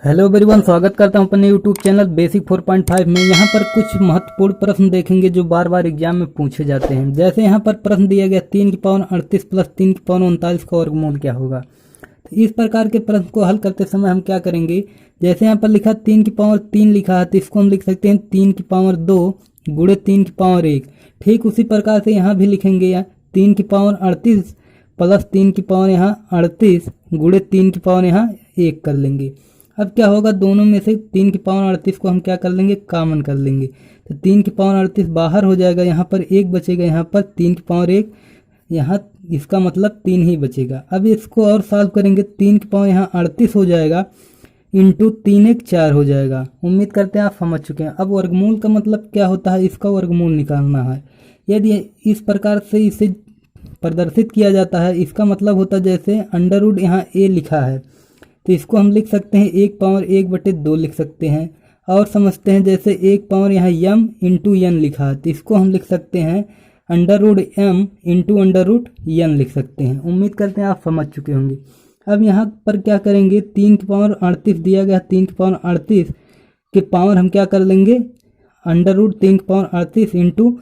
Hello everyone, स्वागत करता हूं अपने यूट्यूब चैनल बेसिक 4.5 में। यहाँ पर कुछ महत्वपूर्ण प्रश्न देखेंगे जो बार बार एग्जाम में पूछे जाते हैं। जैसे यहाँ पर प्रश्न दिया गया 3 की पावर 38 प्लस 3 की पावर 39 का वर्गमूल क्या होगा। तो इस प्रकार के प्रश्न को हल करते समय हम क्या करेंगे, जैसे यहाँ पर लिखा 3 की पावर 3 लिखा है तो इसको हम लिख सकते हैं 3 की पावर 2 गुणे 3 की पावर 1। ठीक उसी प्रकार से यहाँ भी लिखेंगे 3 की पावर 38 प्लस 3 की पावर यहाँ 38 गुणे 3 की पावर यहाँ 1 कर लेंगे। अब क्या होगा, दोनों में से 3 की पावर 38 को हम क्या कर लेंगे, कॉमन कर लेंगे। तो 3 की पावर 38 बाहर हो जाएगा, यहाँ पर 1 बचेगा, यहाँ पर 3 की पावर 1, यहाँ इसका मतलब 3 ही बचेगा। अब इसको और सॉल्व करेंगे, 3 की पावर यहाँ 38 हो जाएगा इंटू 3 1 4 हो जाएगा। उम्मीद करते हैं आप समझ चुके हैं। अब वर्गमूल का मतलब क्या होता है, इसका वर्गमूल निकालना है। यदि इस प्रकार से इसे प्रदर्शित किया जाता है, इसका मतलब होता है जैसे अंडर रूट यहाँ ए लिखा है तो इसको हम लिख सकते हैं 1 पावर 1/2 लिख सकते हैं। और समझते हैं जैसे 1 पावर यहाँ यम इंटू एन लिखा है तो इसको हम लिख सकते हैं under root M into under root N लिख सकते हैं। उम्मीद करते हैं आप समझ चुके होंगे। अब यहाँ पर क्या करेंगे, 3 की पावर 38 दिया गया, 3 की पावर 38 के पावर हम क्या कर लेंगे, अंडर रूट 3 की पावर 38 इंटू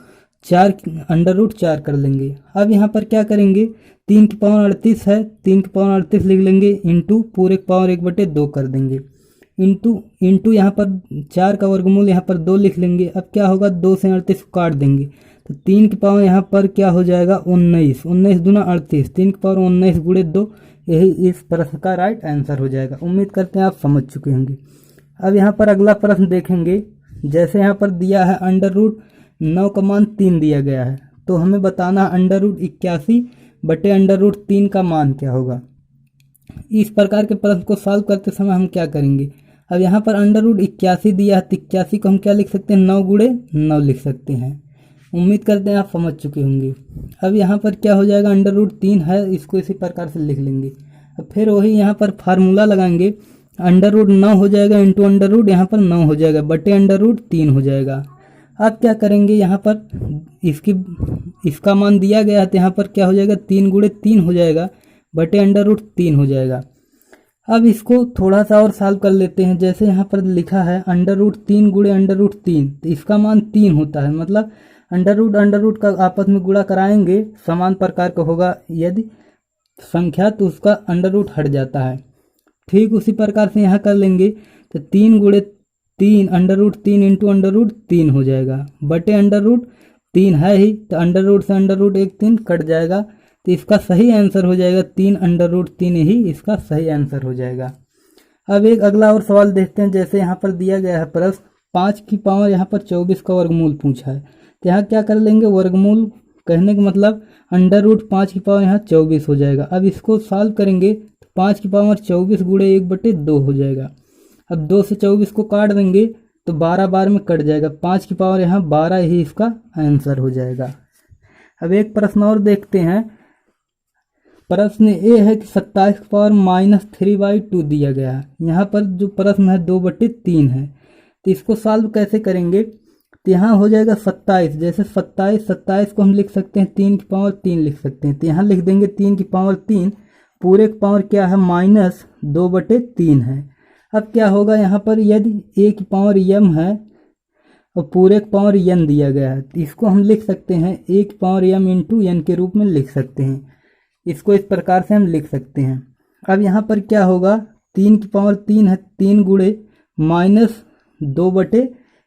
4 अंडर रूट 4 कर लेंगे। अब यहाँ पर क्या करेंगे, 3 की पावर 38 है, 3 की पावर 38 लिख लेंगे इंटू पूरे पावर 1/2 कर देंगे इंटू यहाँ पर 4 का वर्गमूल यहाँ पर 2 लिख लेंगे। अब क्या होगा, 2 से 38 को काट देंगे तो 3 की पावर यहाँ पर क्या हो जाएगा 19, 19 दूना 38, 3 की पावर 19 गुणे 2, यही इस प्रश्न का राइट आंसर हो जाएगा। उम्मीद करते हैं आप समझ चुके होंगे। अब यहाँ पर अगला प्रश्न देखेंगे, जैसे यहाँ पर दिया है अंडर रूट 9 का मान 3 दिया गया है तो हमें बताना अंडर रूट 81 बटे अंडर रूट 3 का मान क्या होगा। इस प्रकार के प्रश्न को सॉल्व करते समय हम क्या करेंगे, अब यहाँ पर अंडर रूट 81 दिया है तो 81 को हम क्या लिख सकते हैं, 9 गुणे 9 लिख सकते हैं। उम्मीद करते हैं आप समझ चुके होंगे। अब यहाँ पर क्या हो जाएगा, अंडर रूट 3 है, इसको इसी प्रकार से लिख लेंगे। अब फिर वही यहाँ पर फार्मूला लगाएंगे, अंडर रूट 9 हो जाएगा इंटू अंडर रूट यहाँ पर 9 हो जाएगा बटे अंडर रूट 3 हो जाएगा। अब क्या करेंगे, यहाँ पर इसका मान दिया गया है तो यहाँ पर क्या हो जाएगा, 3 गुणे 3 हो जाएगा बटे अंडर रूट 3 हो जाएगा। अब इसको थोड़ा सा और सॉल्व कर लेते हैं। जैसे यहाँ पर लिखा है अंडर रूट 3 गुणे अंडर रूट 3 तो इसका मान 3 होता है, मतलब अंडर रूट का आपस में गुणा कराएंगे समान प्रकार का होगा, यदि संख्या तो उसका अंडर रूट हट जाता है। ठीक उसी प्रकार से यहाँ कर लेंगे तो 3 गुणे 3 under root 3 into under root 3 हो जाएगा बटे अंडर रूट 3 है ही तो अंडर रूट से अंडर रूट 1 3 कट जाएगा तो इसका सही आंसर हो जाएगा 3 अंडर रूट 3 ही इसका सही आंसर हो जाएगा। अब एक अगला और सवाल देखते हैं। जैसे यहाँ पर दिया गया है प्रश्न 5 की पावर यहाँ पर 24 का वर्गमूल पूछा है तो यहाँ क्या कर लेंगे, वर्गमूल कहने का मतलब अंडर रूट 5 की पावर यहाँ 24 हो जाएगा। अब इसको सॉल्व करेंगे तो 5 की पावर 24 गुणे 1/2 हो जाएगा। अब 2 से 24 को काट देंगे तो 12 बार में कट जाएगा, 5 की पावर यहाँ 12 ही इसका आंसर हो जाएगा। अब एक प्रश्न और देखते हैं। प्रश्न ए है कि 27 की पावर -3/2 दिया गया है। यहाँ पर जो प्रश्न है 2/3 है तो इसको सॉल्व कैसे करेंगे, तो यहाँ हो जाएगा 27, जैसे 27 को हम लिख सकते हैं 3 की पावर 3 लिख सकते हैं तो यहाँ लिख देंगे 3 की पावर 3, पूरे की पावर क्या है -2/3 है। अब क्या होगा, यहाँ पर यदि a की पावर m है और पूरे की पावर n दिया गया है तो इसको हम लिख सकते हैं a की पावर m इंटू n के रूप में लिख सकते हैं। इसको इस प्रकार से हम लिख सकते हैं। अब यहाँ पर क्या होगा, 3 की पावर 3 है, 3 गुणे -2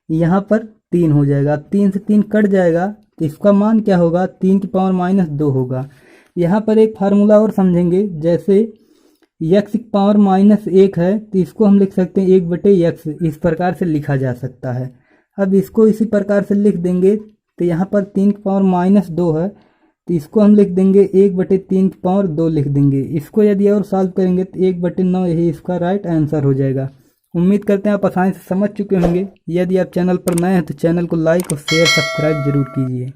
यहाँ पर 3 हो जाएगा, 3 से 3 कट जाएगा तो इसका मान क्या होगा, 3 की पावर -2 होगा। यहाँ पर एक फार्मूला और समझेंगे, जैसे x की पावर -1 है तो इसको हम लिख सकते हैं 1/x, इस प्रकार से लिखा जा सकता है। अब इसको इसी प्रकार से लिख देंगे तो यहाँ पर 3 की पावर -2 है तो इसको हम लिख देंगे 1/3 की पावर 2 लिख देंगे। इसको यदि और सॉल्व करेंगे तो 1/9 यही इसका राइट आंसर हो जाएगा। उम्मीद करते हैं आप आसानी से समझ चुके होंगे। यदि आप चैनल पर नए हैं तो चैनल को लाइक और शेयर सब्सक्राइब जरूर कीजिए।